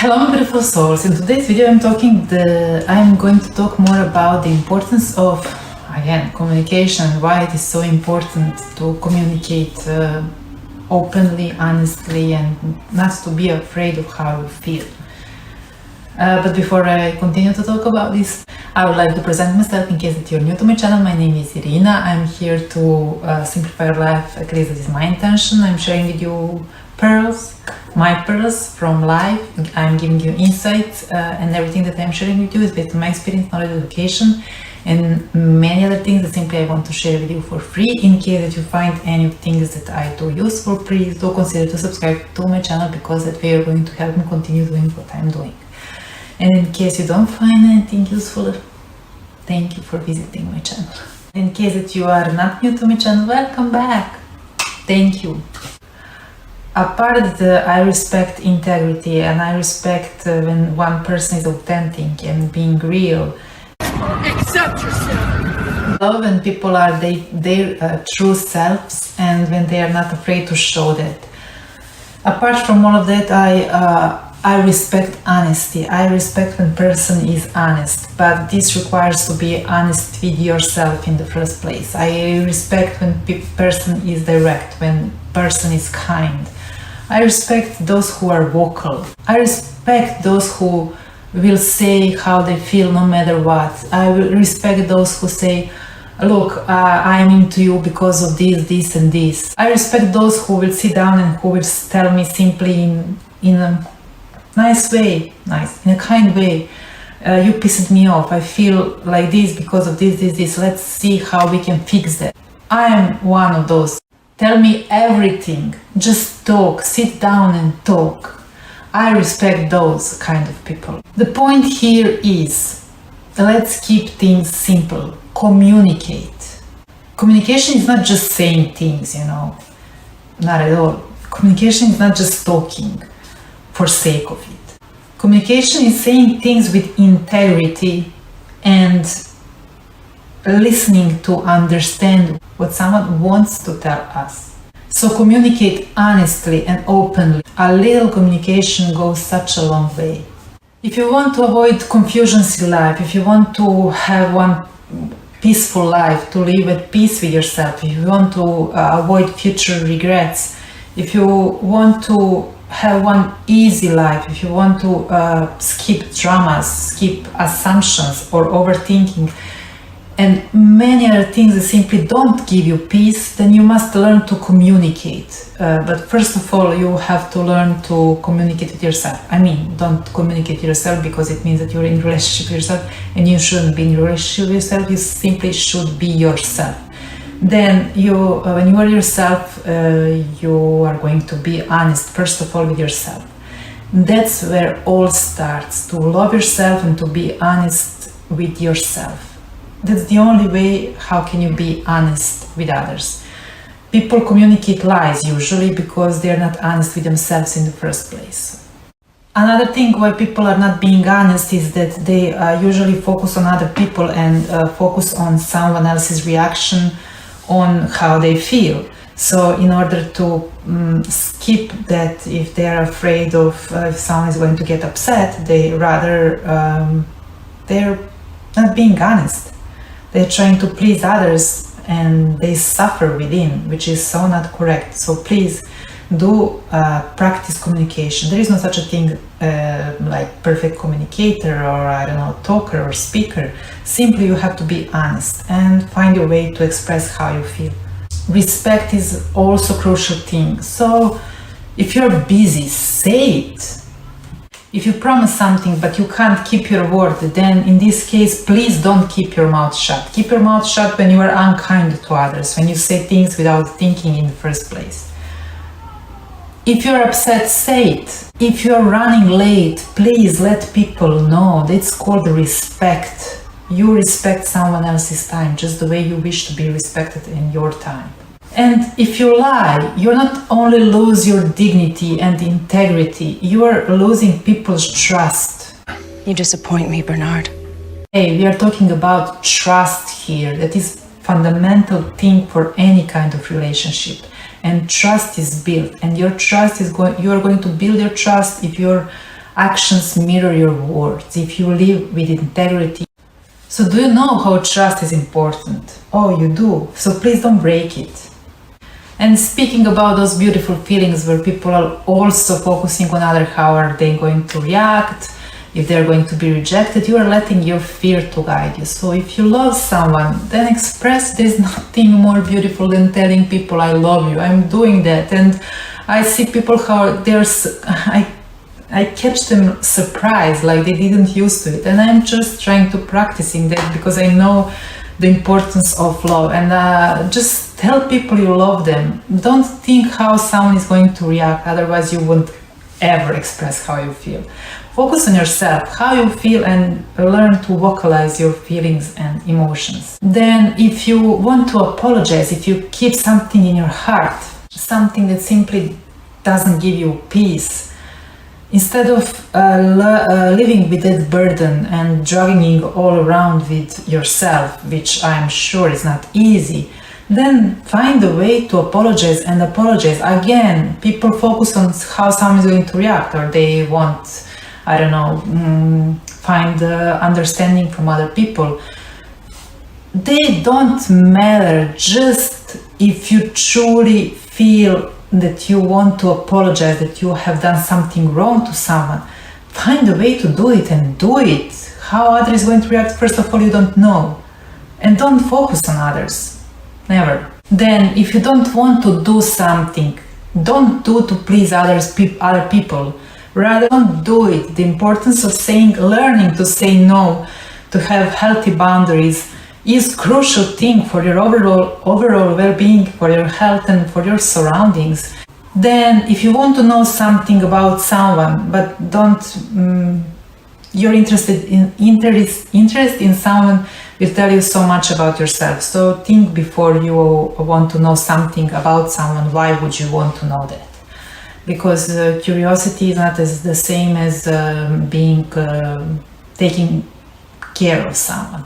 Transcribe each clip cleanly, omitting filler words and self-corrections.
Hello my beautiful souls. In today's video I'm going to talk more about the importance of, again, communication, why it is so important to communicate openly, honestly, and not to be afraid of how you feel. But before I continue to talk about this, I would like to present myself in case that you're new to my channel. My name is Irina. I'm here to simplify your life, at least that is my intention. I'm sharing with you my pearls from life. I'm giving you insights and everything that I'm sharing with you is based on my experience, knowledge, education, and many other things that simply I want to share with you for free. In case that you find any things that I do useful, please do consider to subscribe to my channel, because that way you're going to help me continue doing what I'm doing. And in case you don't find anything useful, thank you for visiting my channel. In case that you are not new to my channel, welcome back. Thank you. Apart that I respect integrity and I respect when one person is authentic and being real. Accept yourself. Love when people are their true selves and when they are not afraid to show that. Apart from all of that, I respect honesty. I respect when person is honest, but this requires to be honest with yourself in the first place. I respect when person is direct, when person is kind. I respect those who are vocal. I respect those who will say how they feel no matter what. I will respect those who say, look, I am into you because of this and this. I respect those who will sit down and who will tell me simply in a nice way, in a kind way, you pissed me off, I feel like this because of this, let's see how we can fix that. I am one of those. Tell me everything, just talk, sit down and talk. I respect those kind of people. The point here is, let's keep things simple. Communicate. Communication is not just saying things, not at all. Communication is not just talking for sake of it. Communication is saying things with integrity and listening to understand what someone wants to tell us. So communicate honestly and openly. A little communication goes such a long way. If you want to avoid confusions in life, if you want to have one peaceful life, to live at peace with yourself, if you want to avoid future regrets, if you want to have one easy life, if you want to skip dramas, skip assumptions or overthinking, and many other things that simply don't give you peace, then you must learn to communicate. But first of all, you have to learn to communicate with yourself. I mean, don't communicate with yourself because it means that you're in a relationship with yourself, and you shouldn't be in a relationship with yourself. You simply should be yourself. Then when you are yourself, you are going to be honest, first of all, with yourself. That's where all starts, to love yourself and to be honest with yourself. That's the only way how can you be honest with others. People communicate lies usually because they are not honest with themselves in the first place. Another thing why people are not being honest is that they usually focus on other people and focus on someone else's reaction on how they feel. So in order to skip that, if they are afraid of if someone is going to get upset, they rather they're not being honest. They're trying to please others and they suffer within, which is so not correct. So please do practice communication. There is no such a thing like perfect communicator or I don't know, talker or speaker. Simply you have to be honest and find a way to express how you feel. Respect is also a crucial thing. So if you're busy, say it. If you promise something but you can't keep your word, then in this case, please don't keep your mouth shut. Keep your mouth shut when you are unkind to others, when you say things without thinking in the first place. If you're upset, say it. If you're running late, please let people know. That's called respect. You respect someone else's time just the way you wish to be respected in your time. And if you lie, you not only lose your dignity and integrity, you are losing people's trust. You disappoint me, Bernard. Hey, we are talking about trust here. That is fundamental thing for any kind of relationship. And trust is built, and your trust is you are going to build your trust if you're Actions mirror your words if you live with integrity. So do you know how trust is important? Oh, you do. So please don't break it. And speaking about those beautiful feelings where people are also focusing on other, how are they going to react, if they're going to be rejected, you are letting your fear to guide you. So if you love someone, then express. There's nothing more beautiful than telling people I love you. I'm doing that, and I see people how I catch them surprised, like they didn't used to it, and I'm just trying to practicing that because I know the importance of love. And just tell people you love them. Don't think how someone is going to react, otherwise you won't ever express how you feel. Focus on yourself, how you feel, and learn to vocalize your feelings and emotions. Then if you want to apologize, if you keep something in your heart, something that simply doesn't give you peace, instead of living with that burden and dragging all around with yourself, which I'm sure is not easy, then find a way to apologize and apologize. Again, people focus on how someone is going to react, or they want, I don't know, find understanding from other people. They don't matter. Just if you truly feel that you want to apologize, that you have done something wrong to someone, find a way to do it and do it. How others is going to react, first of all, you don't know. And don't focus on others. Never. Then if you don't want to do something, don't do to please other people. Rather, don't do it. The importance of learning to say no, to have healthy boundaries, is crucial thing for your overall well-being, for your health and for your surroundings. Then if you want to know something about someone, but you're interest in someone will tell you so much about yourself. So think before you want to know something about someone. Why would you want to know that? Because curiosity is not the same as taking care of someone.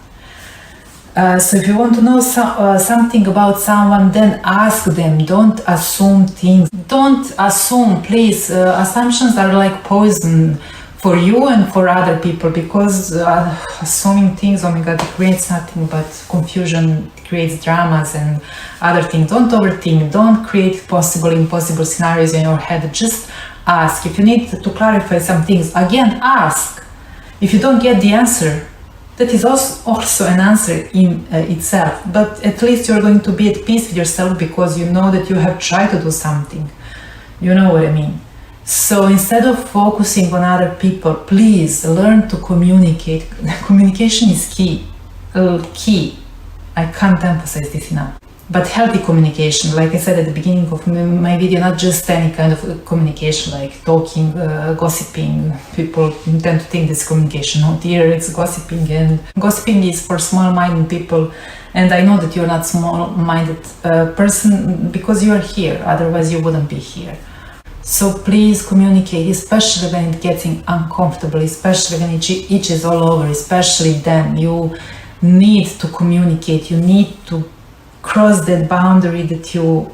So if you want to know something about someone, then ask them. Don't assume things. Don't assume, please. Assumptions are like poison for you and for other people, because assuming things, oh my god, it creates nothing but confusion, it creates dramas and other things. Don't overthink. Don't create impossible scenarios in your head. Just ask. If you need to clarify some things, again, ask. If you don't get the answer, that is also an answer in itself, but at least you're going to be at peace with yourself because you know that you have tried to do something. You know what I mean? So instead of focusing on other people, please learn to communicate. Communication is key. I can't emphasize this enough. But healthy communication, like I said at the beginning of my video, not just any kind of communication like talking, gossiping. People tend to think this communication, not here, it's gossiping, and gossiping is for small-minded people. And I know that you're not small-minded person because you are here, otherwise you wouldn't be here. So please communicate, especially when it gets uncomfortable, especially when it itches all over, especially then you need to communicate, you need to cross that boundary that you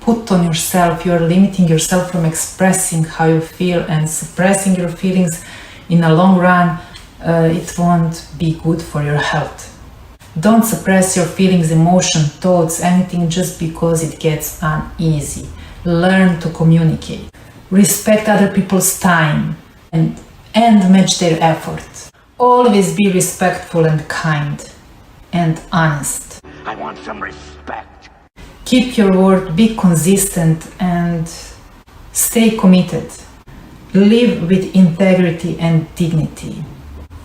put on yourself. You're limiting yourself from expressing how you feel, and suppressing your feelings in the long run, it won't be good for your health. Don't suppress your feelings, emotion, thoughts, anything just because it gets uneasy. Learn to communicate. Respect other people's time and match their effort. Always be respectful and kind and honest. I want some respect. Keep your word, be consistent, and stay committed. Live with integrity and dignity.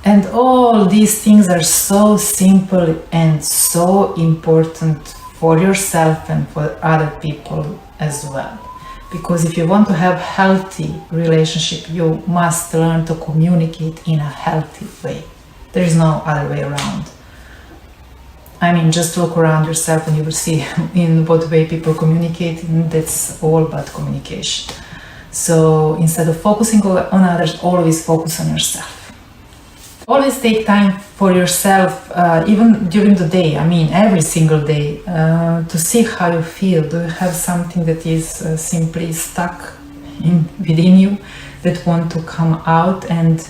And all these things are so simple and so important for yourself and for other people as well. Because if you want to have healthy relationship, you must learn to communicate in a healthy way. There is no other way around. I mean, just look around yourself and you will see in what way people communicate, and that's all about communication. So instead of focusing on others, always focus on yourself. Always take time for yourself, even during the day, I mean every single day, to see how you feel. Do you have something that is simply stuck within you? that want to come out and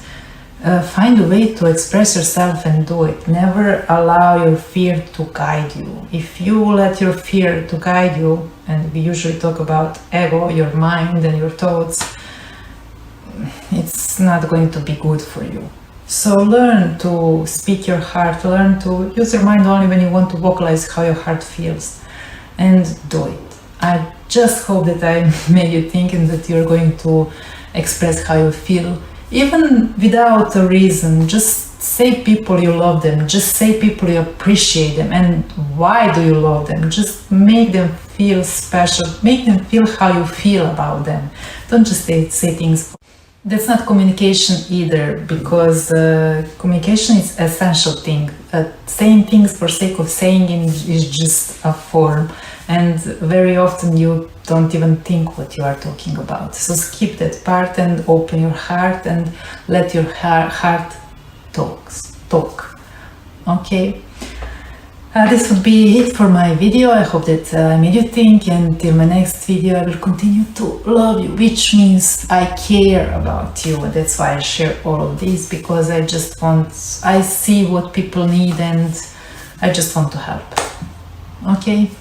find a way to express yourself and do it. Never allow your fear to guide you. If you let your fear to guide you, and we usually talk about ego, your mind and your thoughts, it's not going to be good for you. So learn to speak your heart, learn to use your mind only when you want to vocalize how your heart feels, and do it. I just hope that I made you think and that you're going to express how you feel, even without a reason. Just say people you love them, just say people you appreciate them, and why do you love them. Just make them feel special, make them feel how you feel about them. Don't just say things. That's not communication either, because communication is an essential thing. Saying things for sake of saying it is just a form, and very often you don't even think what you are talking about. So skip that part and open your heart and let your heart talk. Okay? This would be it for my video. I hope that I made you think, and till my next video I will continue to love you, which means I care about you. That's why I share all of this, because I see what people need and I just want to help. Okay?